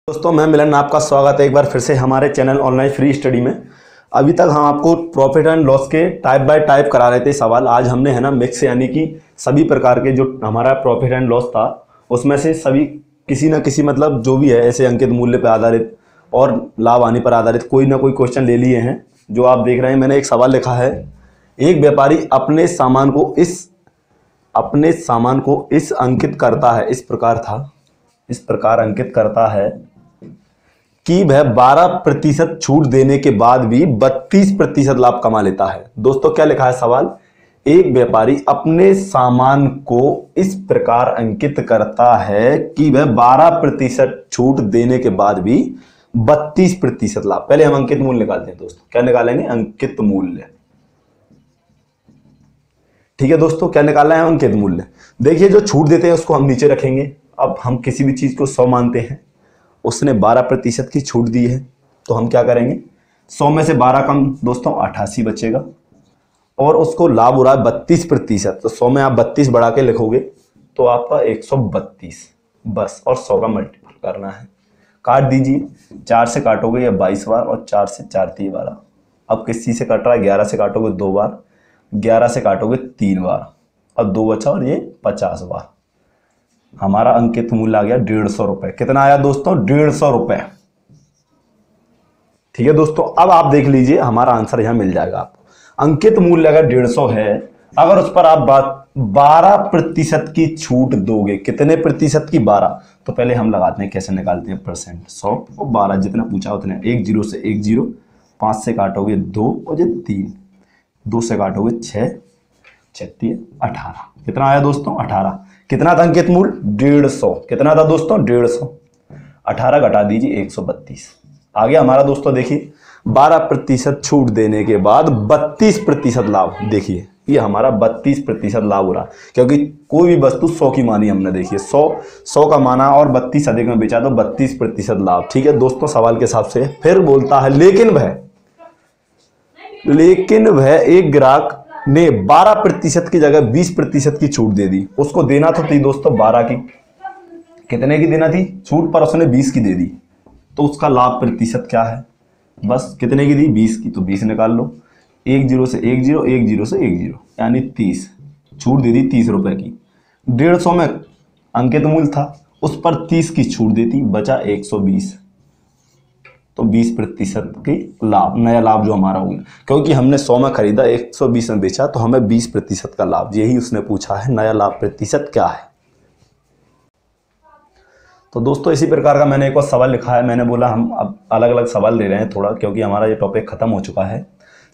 दोस्तों मैं मिलन, आपका स्वागत है एक बार फिर से हमारे चैनल ऑनलाइन फ्री स्टडी में। अभी तक हम आपको प्रॉफिट एंड लॉस के टाइप बाय टाइप करा रहे थे सवाल। आज हमने है ना मिक्स यानी कि सभी प्रकार के जो हमारा प्रॉफिट एंड लॉस था उसमें से सभी किसी न किसी मतलब जो भी है ऐसे अंकित मूल्य पर आधारित और लाभ हानि पर आधारित कोई ना कोई क्वेश्चन ले लिए हैं। जो आप देख रहे हैं, मैंने एक सवाल लिखा है, एक व्यापारी अपने सामान को इस अंकित करता है, इस प्रकार अंकित करता है कि वह 12% छूट देने के बाद भी 32% लाभ कमा लेता है। दोस्तों क्या लिखा है सवाल, एक व्यापारी अपने सामान को इस प्रकार अंकित करता है कि वह 12% छूट देने के बाद भी 32% लाभ। पहले हम अंकित मूल्य निकालते हैं दोस्तों। क्या निकालेंगे? अंकित मूल्य। ठीक है दोस्तों, क्या निकालना है? अंकित मूल्य। देखिए जो छूट देते हैं उसको हम नीचे रखेंगे। अब हम किसी भी चीज को 100 मानते हैं, उसने 12% की छूट दी है तो हम क्या करेंगे, 100 में से 12 कम दोस्तों 88 बचेगा और उसको लाभ हो रहा है 32%। तो 100 में आप 32 बढ़ा के लिखोगे तो आपका 132 बस, और 100 का मल्टीपल करना है। काट दीजिए, 4 से काटोगे या 22 बार और 4 से 4 3 12। अब किस चीज से कट रहा है? 11 से काटोगे 2 बार, 11 से काटोगे 3 बार और 2 बचा और ये 50 बार। हमारा अंकित मूल्य आ गया 150 रुपए। कितना आया दोस्तों? 150 रुपए। ठीक है दोस्तों, अब आप देख लीजिए हमारा आंसर यहां मिल जाएगा आपको। अंकित मूल्य अगर 150 है, अगर उस पर आप 12% की छूट दोगे, कितने प्रतिशत की? 12। तो पहले हम लगाते हैं, कैसे निकालते हैं परसेंट। 100 और 12 जितना पूछा उतने। 1 0 से 1 0, 5 से काटोगे 2 और ये 3, 2 से काटोगे 6, 36 18। कितना आया दोस्तों? 18। कितना था अंकित मूल्य? 150। कितना था दोस्तों? 150। 18 घटा दीजिए 132 आ गया हमारा दोस्तों। देखिए 12% छूट देने के बाद 32% लाभ। देखिए ये हमारा 32% लाभ हो रहा, क्योंकि कोई भी वस्तु 100 की मानी हमने। देखिए 100 का माना और 32 अधिक में बेचा तो 32% लाभ। ठीक है दोस्तों, सवाल के हिसाब से फिर बोलता है लेकिन वह एक ग्राहक ने 12% की जगह 20% की छूट दे दी। उसको देना तो थी दोस्तों 12 की, कितने की देना थी छूट पर? उसने 20 की दे दी। तो उसका लाभ प्रतिशत क्या है? बस कितने की दी? 20 की। तो 20 निकाल लो। 1 0 से 1 0, 1 0 से 1 0 यानी 30। छूट दे दी 30 रुपए की। 150 में अंकित मूल्य था, उस पर 30 की छूट देती, बचा 120। तो 20% की लाभ, नया लाभ जो हमारा हो गया, क्योंकि हमने 100 में खरीदा 120 में बेचा तो हमें 20% का लाभ। यही उसने पूछा है, नया लाभ प्रतिशत क्या है। तो दोस्तों इसी प्रकार का मैंने एक और सवाल लिखा है। मैंने बोला हम अब अलग अलग सवाल ले रहे हैं थोड़ा, क्योंकि हमारा ये टॉपिक खत्म हो चुका है।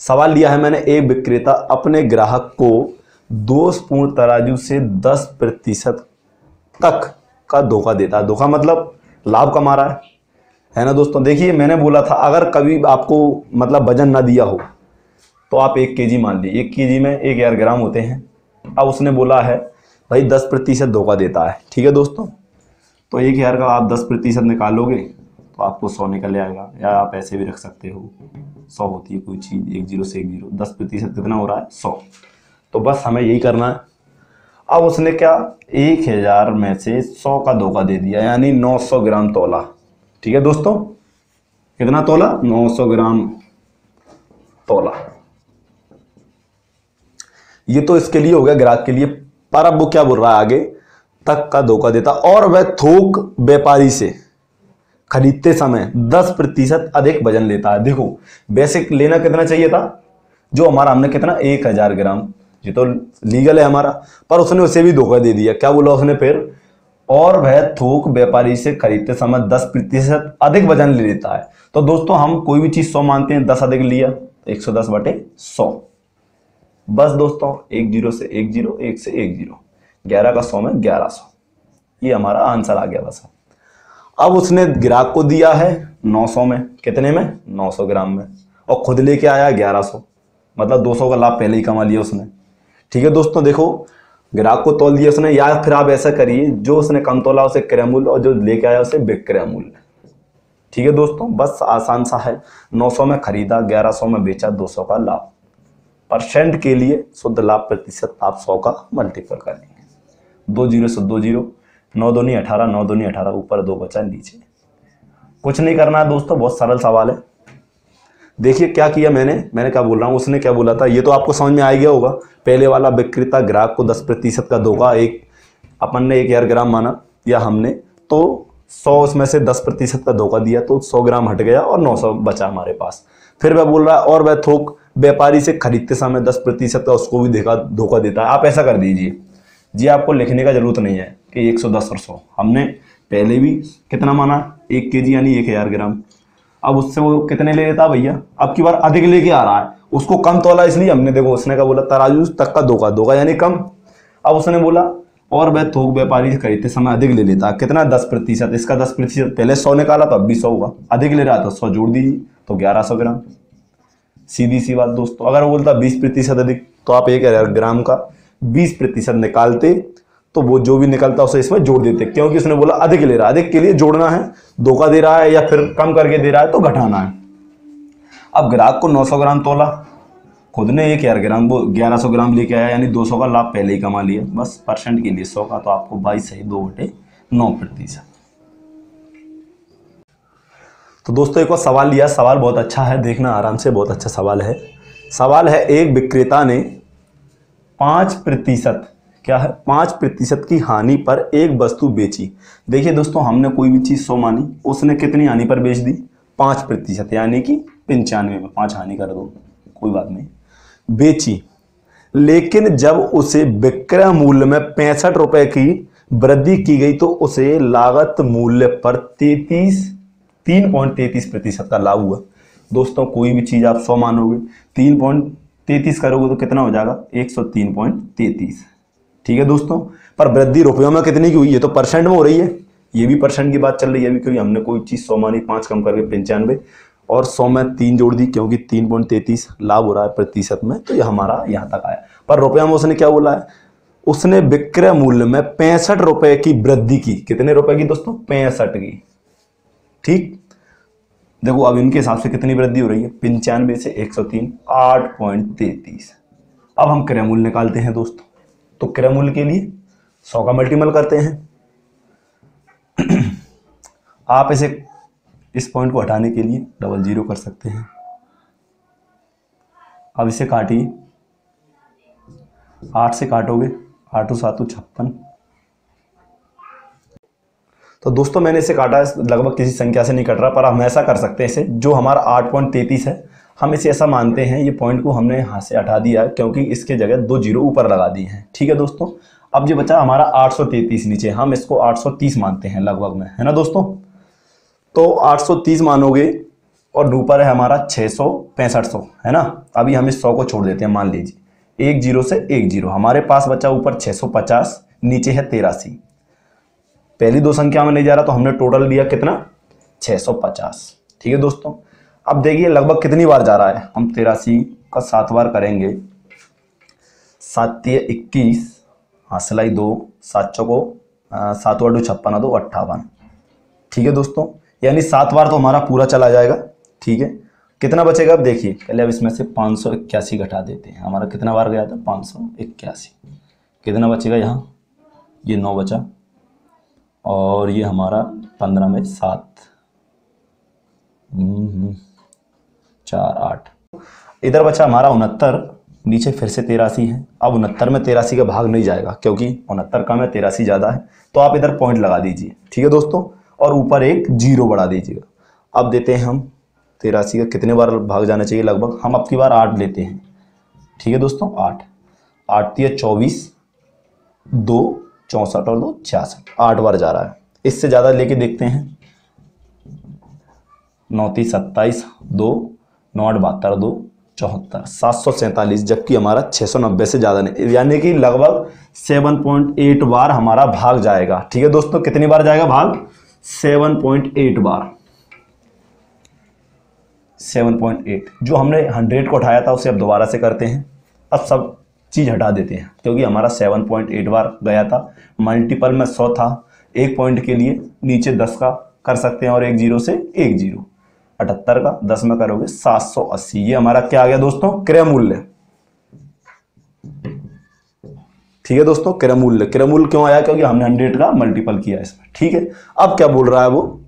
सवाल लिया है मैंने, एक विक्रेता अपने ग्राहक को दोषपूर्ण तराजू से 10% तक का धोखा देता है। धोखा मतलब लाभ कमा रहा है ना दोस्तों। देखिए मैंने बोला था अगर कभी आपको मतलब वजन ना दिया हो तो आप 1 केजी मान लीजिए, 1 केजी में 1000 ग्राम होते हैं। अब उसने बोला है भाई 10% धोखा देता है। ठीक है दोस्तों, तो 1000 का आप 10% निकालोगे तो आपको 100 निकल आएगा, या आप ऐसे भी रख सकते हो 100 होती है कोई चीज़। 1 0 से 1 0, 10% कितना हो रहा है? 100। तो बस हमें यही करना है। अब उसने क्या, 1000 में से 100 का धोखा दे दिया, यानी 900 ग्राम तोला। ठीक है दोस्तों, कितना तोला? 900 ग्राम तोला। ये तो इसके लिए हो गया, ग्राहक के लिए। पर अब वो क्या बोल रहा है आगे, तक का धोखा देता और वह थोक व्यापारी से खरीदते समय 10% अधिक वजन लेता है। देखो वैसे लेना कितना चाहिए था, जो हमारा हमने कितना 1000 ग्राम, ये तो लीगल है हमारा, पर उसने उसे भी धोखा दे दिया। क्या बोला उसने फिर? और वह थोक व्यापारी से खरीदते समय 10% अधिक वजन ले लेता है। तो दोस्तों हम कोई भी चीज 100 मानते हैं, 10 अधिक लिया 110/100। बस दोस्तों 1 0 से 1 0, 1 से 1 0, 11 का 100 में 1100। ये हमारा आंसर आ गया बस। अब उसने ग्राहक को दिया है 900 में, कितने में? 900 ग्राम में, और खुद लेके आया 1100, मतलब 200 का लाभ पहले ही कमा लिया उसने। ठीक है दोस्तों, देखो ग्राहक को तोल दिया उसने, या फिर आप ऐसा करिए जो उसने कम तोला उसे क्रय मूल्य और जो लेके आया उसे विक्रय मूल्य। ठीक है दोस्तों, बस आसान सा है। 900 में खरीदा, 1100 में बेचा, 200 का लाभ। परसेंट के लिए शुद्ध लाभ प्रतिशत आप 100 का मल्टीपल कर लेंगे। 2 0 से 2 0, 9 दूनी 18, 9 दूनी 18, ऊपर 2 बचा नीचे। कुछ नहीं करना है दोस्तों, बहुत सरल सवाल है। देखिए क्या किया मैंने क्या बोल रहा हूँ, उसने क्या बोला था ये तो आपको समझ में आ गया होगा। पहले वाला विक्रेता ग्राहक को 10% का धोखा, एक अपन ने 1000 ग्राम माना या हमने, तो 100 उसमें से 10% का धोखा दिया तो 100 ग्राम हट गया और 900 बचा हमारे पास। फिर वह बोल रहा है और वह थोक व्यापारी से खरीदते समय 10% का उसको भी धोखा देता है। आप ऐसा कर दीजिए जी, आपको लिखने का जरूरत नहीं है कि 110 और 100, हमने पहले भी कितना माना 1 kg यानी 1000 ग्राम। अब उससे वो कितने ले लेता भैया, अब की बार अधिक लेके आ रहा है, उसको कम तोला इसलिए हमने, देखो उसने क्या बोला, तराजू तक का धोखा यानी कम। अब उसने बोला और वह थोक व्यापारी से खरीदते समय अधिक ले लेता, कितना 10%, इसका 10%, पहले 100 निकाला तो अब भी 100 होगा, अधिक ले रहा तो 100 जोड़ दीजिए तो 1100 ग्राम। सीधी सी बात दोस्तों। अगर वो बोलता 20% अधिक तो आप 1000 ग्राम का 20% निकालते, तो वो जो भी निकलता उसे इसमें जोड़ देते, क्योंकि उसने बोला अधिक ले रहा है, अधिक के लिए जोड़ना है, धोखा दे रहा है या फिर कम करके दे रहा है तो घटाना है। अब ग्राहक को 900 ग्राम तोला, खुद ने 1000 ग्राम, वो 1100 ग्राम लेके आया, यानी 200 का लाभ पहले ही कमा लिया। बस परसेंट के लिए 100 का, तो आपको 22 सही 2/9%। तो दोस्तों एक और सवाल लिया, सवाल बहुत अच्छा है, देखना आराम से, बहुत अच्छा सवाल है। सवाल है एक विक्रेता ने 5%, क्या है 5% की हानि पर एक वस्तु बेची। देखिए दोस्तों, हमने कोई भी चीज 100 मानी, उसने कितनी हानि पर बेच दी 5%, यानी कि 95 में 5 हानि कर दो, कोई बात नहीं, बेची। लेकिन जब उसे विक्रय मूल्य में 65 रुपए की वृद्धि की गई तो उसे लागत मूल्य पर 3.33% का लाभ हुआ। दोस्तों कोई भी चीज आप 100 मानोगे, 3.33 करोगे तो कितना हो जाएगा 103.33। ठीक है दोस्तों, पर वृद्धि रुपयों में कितनी की हुई, ये तो परसेंट में हो रही है, ये भी परसेंट की बात चल रही है अभी, क्योंकि हमने कोई चीज 100 मानी, 5 कम करके 95 और 100 में 3 जोड़ दी, क्योंकि 3.33 लाभ हो रहा है प्रतिशत में, तो ये हमारा यहां तक आया। पर रुपया में उसने क्या बोला है, उसने विक्रय मूल्य में 65 रुपए की वृद्धि की। कितने रुपए की दोस्तों, 65 की। ठीक, देखो अब इनके हिसाब से कितनी वृद्धि हो रही है, 95 से 103, 8.33। अब हम क्रय मूल्य निकालते हैं दोस्तों, तो क्रय मूल्य के लिए 100 का मल्टीपल करते हैं। आप इस पॉइंट को हटाने के लिए 00 कर सकते हैं। अब इसे काटिए, 8 से काटोगे 8 7 56। तो दोस्तों मैंने इसे काटा, लगभग किसी संख्या से नहीं कट रहा, पर हम ऐसा कर सकते हैं इसे, जो हमारा 8.33 है, हम इसे ऐसा मानते हैं, ये पॉइंट को हमने यहाँ से हटा दिया है, क्योंकि इसके जगह 2 जीरो ऊपर लगा दिए हैं। ठीक है दोस्तों, अब जो बचा हमारा 833 नीचे, हम इसको 830 मानते हैं लगभग में, है ना दोस्तों। तो 830 मानोगे और ऊपर है हमारा 665, है ना। अभी हम इस 100 को छोड़ देते हैं, मान लीजिए 1 जीरो से 1 जीरो, हमारे पास बचा ऊपर 650, नीचे है 83। पहली 2 संख्या में नहीं जा रहा, तो हमने टोटल लिया कितना 650। ठीक है दोस्तों, अब देखिए लगभग कितनी बार जा रहा है, हम 83 का 7 बार करेंगे, 7 21, हाँ सिलाई 2, 7 चौको 7 8 56 2 58। ठीक है दोस्तों, यानी 7 बार तो हमारा पूरा चला जाएगा। ठीक है, कितना बचेगा अब देखिए, पहले अब इसमें से 581 घटा देते हैं, हमारा कितना बार गया था 581, कितना बचेगा यहाँ, ये 9 बचा, और ये हमारा 15 में 7 4 8, इधर बचा हमारा 69, नीचे फिर से 83 है। अब 69 में 83 का भाग नहीं जाएगा, क्योंकि 69 कम है 83 ज़्यादा है, तो आप इधर पॉइंट लगा दीजिए। ठीक है दोस्तों, और ऊपर एक जीरो बढ़ा दीजिएगा। अब देते हैं हम 83 का कितने बार भाग जाना चाहिए, लगभग हम अब की बार 8 लेते हैं। ठीक है दोस्तों, 8 8 24, 2 64 और 2 66, 8 बार जा रहा है। इससे ज़्यादा लेके देखते हैं, 9 30 27, 2 9 8 72, 2 74, 747, जबकि हमारा 690 से ज़्यादा नहीं, यानी कि लगभग 7.8 बार हमारा भाग जाएगा। ठीक है दोस्तों, कितनी बार जाएगा भाग, 7.8 बार, 7.8। जो हमने 100 को उठाया था उसे अब दोबारा से करते हैं, अब सब चीज़ हटा देते हैं, क्योंकि हमारा 7.8 बार गया था, मल्टीपल में 100 था, एक पॉइंट के लिए नीचे 10 का कर सकते हैं, और 1 जीरो से 1 जीरो, 78 का 10 में करोगे 780। ये हमारा क्या आ गया दोस्तों, क्रय मूल्य। ठीक है दोस्तों, क्रय मूल्य क्यों आया, क्योंकि हमने 100 का मल्टीपल किया इसमें। ठीक है, अब क्या बोल रहा है वो,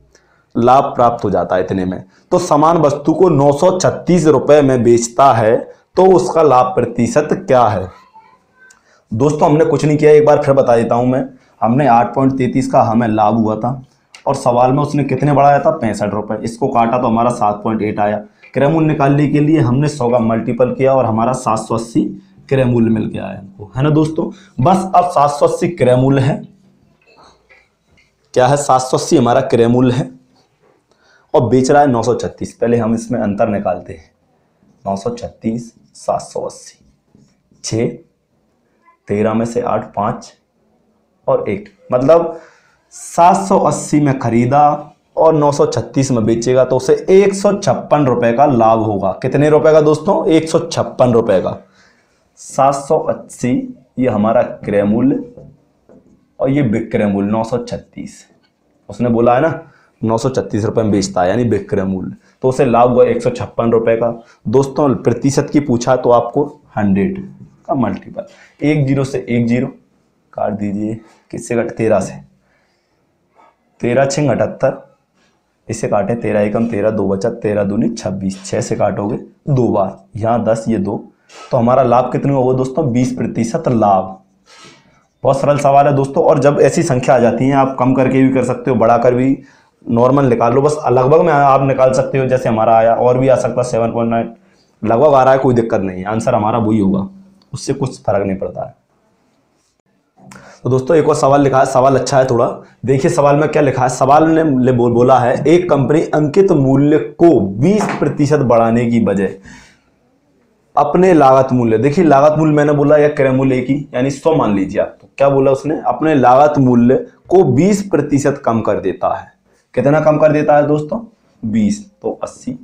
लाभ प्राप्त हो जाता है इतने में। तो समान वस्तु को 936 रुपए में बेचता है तो उसका लाभ प्रतिशत क्या है? दोस्तों हमने कुछ नहीं किया, एक बार फिर बता देता हूं मैं। हमने 8.33 का हमें लाभ हुआ था और सवाल में उसने कितने बढ़ाया था? 65 रुपए। इसको काटा तो हमारा 7.8 आया। क्रय मूल्य निकालने के लिए हमने 100 का मल्टीपल किया और हमारा 780 क्रय मूल्य मिल गया है हमको, है ना दोस्तों। बस अब 780 क्रय मूल्य है, क्या है? 780 हमारा क्रय मूल्य है और बेच रहा है 936। पहले हम इसमें अंतर निकालते हैं। 936 780, 6 13 में से 8 5 और 1, मतलब 780 में खरीदा और 936 में बेचेगा तो उसे 156 रुपए का लाभ होगा। कितने रुपए का दोस्तों? 156 रुपए का। 780 ये हमारा क्रय मूल्य और ये विक्रय मूल्य 936। उसने बोला है ना 936 रुपए में बेचता है, यानी विक्रय मूल्य, तो उसे लाभ हुआ 156 रुपए का। दोस्तों प्रतिशत की पूछा तो आपको 100 का मल्टीपल, 1 0 से 1 0 काट दीजिए। किससे कट? 13 से। 13 6 78, इसे काटे 13 एकम 13, 2 बचा, 13 दूनी 26, 6 से काटोगे 2 बार, यहाँ 10 ये 2, तो हमारा लाभ कितने होगा दोस्तों? 20% लाभ। बहुत सरल सवाल है दोस्तों। और जब ऐसी संख्या आ जाती है आप कम करके भी कर सकते हो, बढ़ाकर भी नॉर्मल निकाल लो, बस लगभग में आप निकाल सकते हो। जैसे हमारा आया, और भी आ सकता है 7.9, लगभग आ रहा है, कोई दिक्कत नहीं है, आंसर हमारा वही होगा, उससे कुछ फर्क नहीं पड़ता है। तो दोस्तों एक और सवाल लिखा है, सवाल अच्छा है थोड़ा, देखिए सवाल में क्या लिखा है। सवाल ने बोला है एक कंपनी अंकित मूल्य को 20% बढ़ाने की बजाय अपने लागत मूल्य, देखिए लागत मूल्य मैंने बोला या क्रय मूल्य एक ही, यानी 100 मान लीजिए आप, तो क्या बोला उसने? अपने लागत मूल्य को 20% कम कर देता है। कितना कम कर देता है दोस्तों? 20, तो 80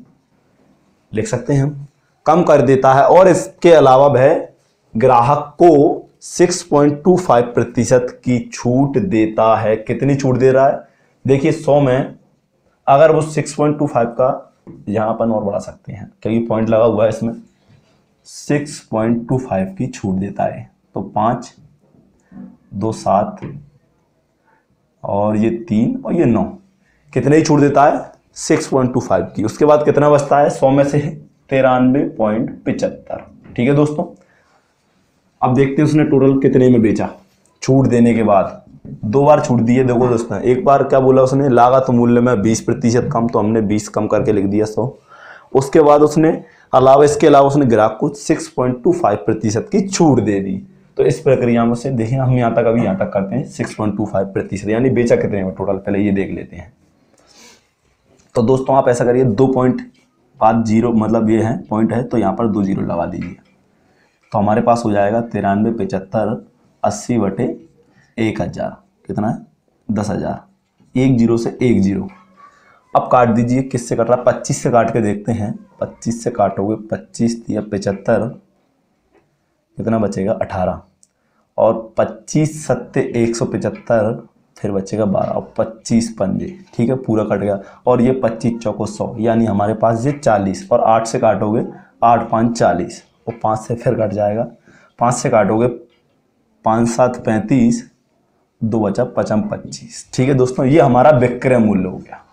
लिख सकते हैं हम, कम कर देता है। और इसके अलावा वह ग्राहक को 6.25% की छूट देता है। कितनी छूट दे रहा है? देखिए 100 में अगर वो 6.25 का, यहां अपन और बढ़ा सकते हैं क्योंकि पॉइंट लगा हुआ है इसमें, 6.25 की छूट देता है, तो 5 2 7 और ये 3 और ये 9, कितने ही छूट देता है? 6.25 की। उसके बाद कितना बचता है 100 में से? 93.75। ठीक है दोस्तों, अब देखते हैं उसने टोटल कितने में बेचा छूट देने के बाद। 2 बार छूट दी है देखो दोस्तों। एक बार क्या बोला उसने? लागत मूल्य में 20% कम, तो हमने 20 कम करके लिख दिया 100। उसके बाद उसने इसके अलावा उसने ग्राहक को 6.25% की छूट दे दी। तो इस प्रक्रिया में से देखिए हम यहाँ तक, अभी यहाँ तक करते हैं 6.25%, यानी बेचा कितने में टोटल, पहले ये देख लेते हैं। तो दोस्तों आप ऐसा करिए, 2.50 मतलब ये है पॉइंट है, तो यहाँ पर 2 0 लगा दीजिए, तो हमारे पास हो जाएगा 93 75 80 बटे 1000, कितना है? 10,000। 1 0 से 1 0। अब काट दीजिए, किससे कट रहा है? 25 से काट के देखते हैं। 25 से काटोगे, 25 या 75, कितना बचेगा? 18, और 25 सत्ते 175, फिर बचेगा 12 और 25 पंजे, ठीक है पूरा कट गया। और ये 25 चौको 100, यानी हमारे पास ये 40, और 8 से काटोगे, 8 5 40, और 5 से फिर कट जाएगा। 5 से काटोगे, 5 7 35, 2 बचा 55 25। ठीक है दोस्तों, ये हमारा विक्रय मूल्य हो गया।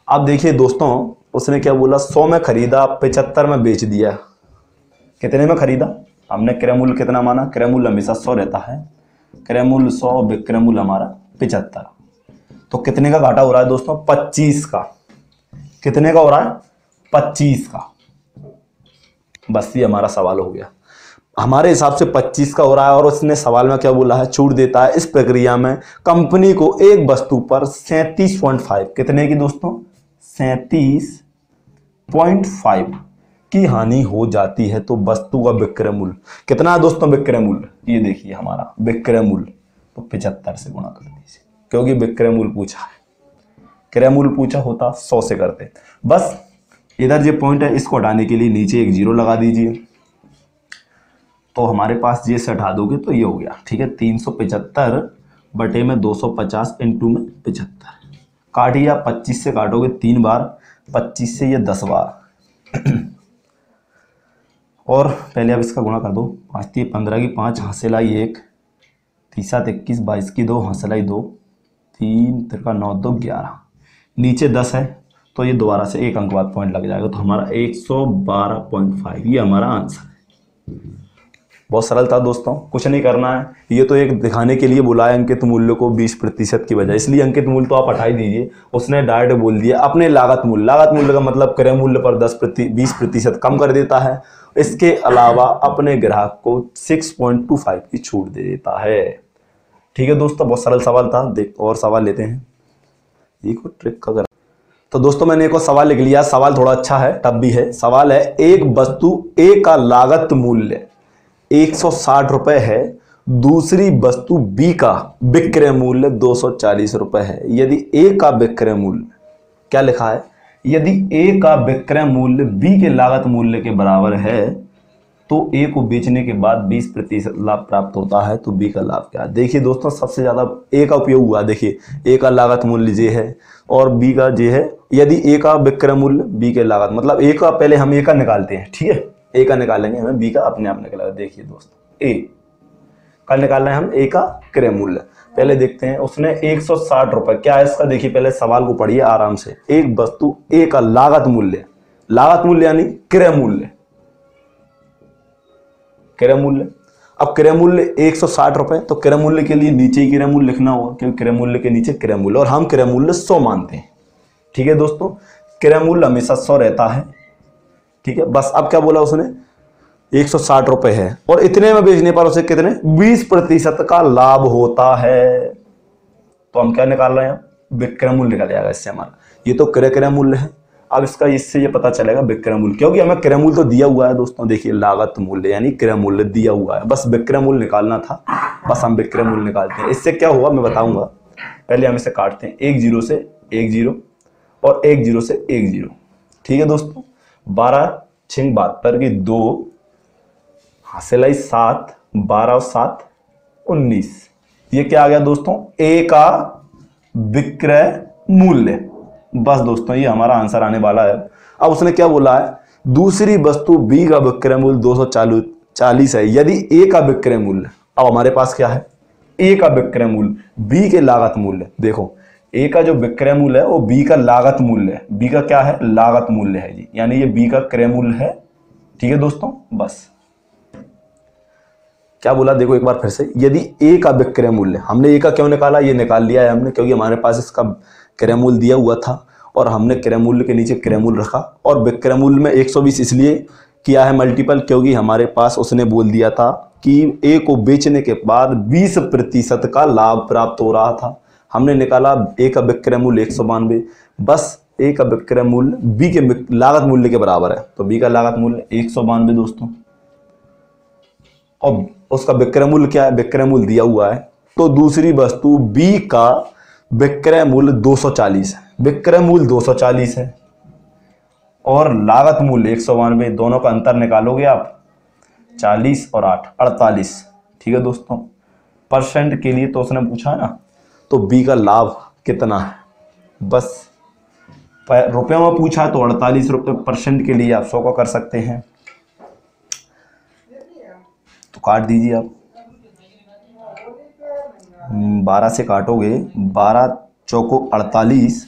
अब देखिए दोस्तों उसने क्या बोला? 100 में खरीदा, 75 में बेच दिया। कितने में खरीदा? हमने क्रय मूल्य कितना माना? क्रय मूल्य हमेशा 100 रहता है, क्रय मूल्य 100, विक्रय मूल्य हमारा 75। तो कितने का घाटा हो रहा है दोस्तों? 25 का। कितने का हो रहा है? 25 का। बस ये हमारा सवाल हो गया। हमारे हिसाब से 25 का हो रहा है, और उसने सवाल में क्या बोला है? छूट देता है। इस प्रक्रिया में कंपनी को एक वस्तु पर 37.5, कितने की दोस्तों? 37.5 की हानि हो जाती है, तो वस्तु का विक्रय मूल्य कितना है दोस्तों? विक्रय मूल्य ये देखिए हमारा विक्रय मूल्य, तो 75 से गुणा कर दीजिए, क्योंकि विक्रय मूल्य पूछा है। क्रय मूल्य पूछा होता 100 से करते। बस इधर जो पॉइंट है इसको हटाने के लिए नीचे एक 0 लगा दीजिए, तो हमारे पास ये से हटा दोगे तो ये हो गया। ठीक है, 375 बटे में 250 इंटू में 75, काटिए। 25 से काटोगे 3 बार, 25 से ये 10 बार, और पहले अब इसका गुणा कर दो। 5 3 15 की 5, हासिलाई 1, 3 7 21, 22 की 2, हासिलाई 2, 3 3 9 2 11, नीचे 10 है तो ये दोबारा से एक अंक बाद पॉइंट लग जाएगा, तो हमारा 112.5 ये हमारा आंसर है। बहुत सरल था दोस्तों, कुछ नहीं करना है। ये तो एक दिखाने के लिए बुलाया अंकित मूल्य को 20% की वजह, इसलिए अंकित मूल्य तो आप हटा ही दीजिए। उसने डायरेक्ट बोल दिया अपने लागत मूल्य का मतलब क्रय मूल्य पर 20% कम कर देता है। इसके अलावा अपने ग्राहक को 6.25 की छूट दे देता है। ठीक है दोस्तों, बहुत सरल सवाल था। और सवाल लेते हैं, ये को ट्रिक का। तो दोस्तों मैंने एक और सवाल लिख लिया, सवाल थोड़ा अच्छा है, टफ भी है। सवाल है, एक वस्तु ए का लागत मूल्य 160 रुपए है, दूसरी वस्तु बी का विक्रय मूल्य 240 रुपए है। यदि ए का विक्रय मूल्य, क्या लिखा है, यदि ए का विक्रय मूल्य बी के लागत मूल्य के बराबर है तो ए को बेचने के बाद 20% लाभ प्राप्त होता है, तो बी का लाभ क्या है। देखिए दोस्तों, सबसे ज्यादा ए का उपयोग हुआ। देखिए ए का लागत मूल्य जे है और बी का जे है। यदि ए का विक्रय मूल्य बी के लागत, मतलब ए का पहले हम ए का निकालते हैं, ठीक है, ए का निकालेंगे, हमें बी का अपने आप निकालेगा। देखिए दोस्तों, ए का निकालना है हम, ए का क्रय मूल्य पहले देखते हैं। उसने 160 रुपए, क्या है इसका, देखिए पहले सवाल को पढ़िए आराम से। एक वस्तु ए का लागत मूल्य यानी क्रय मूल्य, क्रय मूल्य। अब क्रय मूल्य 160 रुपए, तो क्रय मूल्य के लिए नीचे ही क्रय मूल्य लिखना होगा, क्योंकि क्रय मूल्य के नीचे क्रय मूल्य, और हम क्रय मूल्य 100 मानते हैं। ठीक है दोस्तों, क्रय मूल्य हमेशा 100 रहता है। ठीक है, बस अब क्या बोला उसने, 160 रुपए है और इतने में बेचने पर उसे कितने 20% का लाभ होता है। तो हम क्या निकाल रहे हैं, विक्रय मूल्य निकल जाएगा इससे हमारा। ये तो क्रय मूल्य है। अब इसका इससे ये पता चलेगा विक्रय मूल्य, क्योंकि हमें क्रय मूल्य तो दिया हुआ है दोस्तों। देखिए लागत मूल्य यानी क्रय मूल्य दिया हुआ है, बस विक्रय मूल्य निकालना था, बस हम विक्रय मूल्य निकालते हैं। इससे क्या हुआ मैं बताऊंगा, पहले हम इसे काटते हैं। 1 0 से 1 0 और 1 0 से 1 0। ठीक है दोस्तों, 12 6 72 की 2 हासिलाई 7, 12 और 7 19। ये क्या आ गया दोस्तों, ए का विक्रय मूल्य। बस दोस्तों ये हमारा आंसर आने वाला है। अब उसने क्या बोला है, दूसरी वस्तु बी का विक्रय मूल्य 240 है, यदि ए का विक्रय मूल्य, अब हमारे पास क्या है, ए का विक्रय मूल्य बी के लागत मूल्य। देखो ए का जो विक्रय मूल्य है वो बी का लागत मूल्य है, बी का क्या है, लागत मूल्य है जी, यानी ये बी का क्रय मूल्य है। ठीक है दोस्तों, बस क्या बोला देखो एक बार फिर से, यदि ए का विक्रय मूल्य, हमने ए का क्यों निकाला, ये निकाल लिया है हमने क्योंकि हमारे पास इसका क्रय मूल्य दिया हुआ था और हमने क्रय मूल्य के नीचे क्रय मूल्य रखा, और विक्रय मूल्य में 120 इसलिए किया है मल्टीपल क्योंकि हमारे पास उसने बोल दिया था कि ए को बेचने के बाद 20% का लाभ प्राप्त हो रहा था। हमने निकाला ए का विक्रय मूल्य 192, बस ए का विक्रय मूल्य बी के लागत मूल्य के बराबर है, तो बी का लागत मूल्य 192 दोस्तों, और उसका विक्रय मूल्य क्या है, विक्रय मूल्य दिया हुआ है, तो दूसरी वस्तु बी का विक्रय मूल्य 240 है, विक्रय मूल्य 240 है और लागत मूल्य 192, दोनों का अंतर निकालोगे आप 40 और 8 48। ठीक है दोस्तों, परसेंट के लिए तो उसने पूछा है ना, तो बी का लाभ कितना है, बस रुपयों में पूछा है तो 48 रुपये, परसेंट के लिए आप 100 का कर सकते हैं, तो काट दीजिए आप। 12 से काटोगे, 12 चौको 48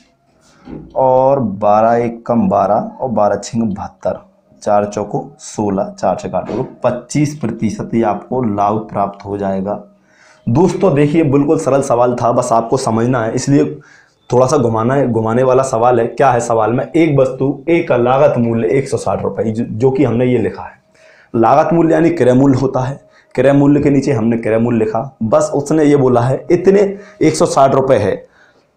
और 12 एक कम 12 और 12 छिंग 72, 4 चौको 16, 4 से काटोगे 25% ही आपको लाभ प्राप्त हो जाएगा। दोस्तों देखिए बिल्कुल सरल सवाल था, बस आपको समझना है, इसलिए थोड़ा सा घुमाने वाला सवाल है। क्या है सवाल में, एक वस्तु ए का लागत मूल्य 160 रुपये, जो कि हमने ये लिखा है, लागत मूल्य यानी क्रय मूल्य होता है, क्रय मूल्य के नीचे हमने क्रय मूल्य लिखा, बस उसने ये बोला है इतने 160 रुपए है,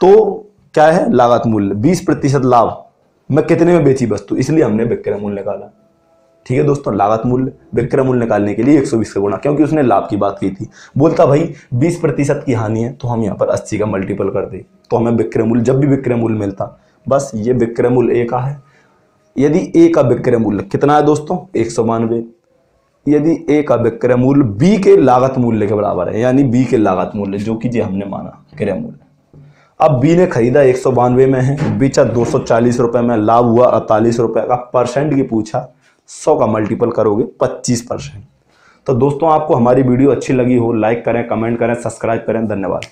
तो क्या है लागत मूल्य 20% लाभ में कितने में बेची वस्तु, इसलिए हमने विक्रय मूल्य निकाला। ठीक है दोस्तों, लागत मूल्य विक्रय मूल्य निकालने के लिए 120 का गुणा, क्योंकि उसने लाभ की बात की थी, बोलता भाई 20% की हानि है तो हम यहाँ पर 80 का मल्टीपल कर दे, तो हमें विक्रय मूल्य, जब भी विक्रय मूल्य मिलता, बस ये विक्रय मूल्य ए का है। यदि ए का विक्रय मूल्य कितना है दोस्तों 192, यदि ए का विक्रय मूल्य बी के लागत मूल्य के बराबर है, यानी बी के लागत मूल्य जो कि हमने माना क्रय मूल्य, अब बी ने खरीदा 192 में है, बेचा 240 रुपए में, लाभ हुआ 48 रुपए का, परसेंट की पूछा 100 का मल्टीपल करोगे 25%। तो दोस्तों आपको हमारी वीडियो अच्छी लगी हो, लाइक करें, कमेंट करें, सब्सक्राइब करें, धन्यवाद।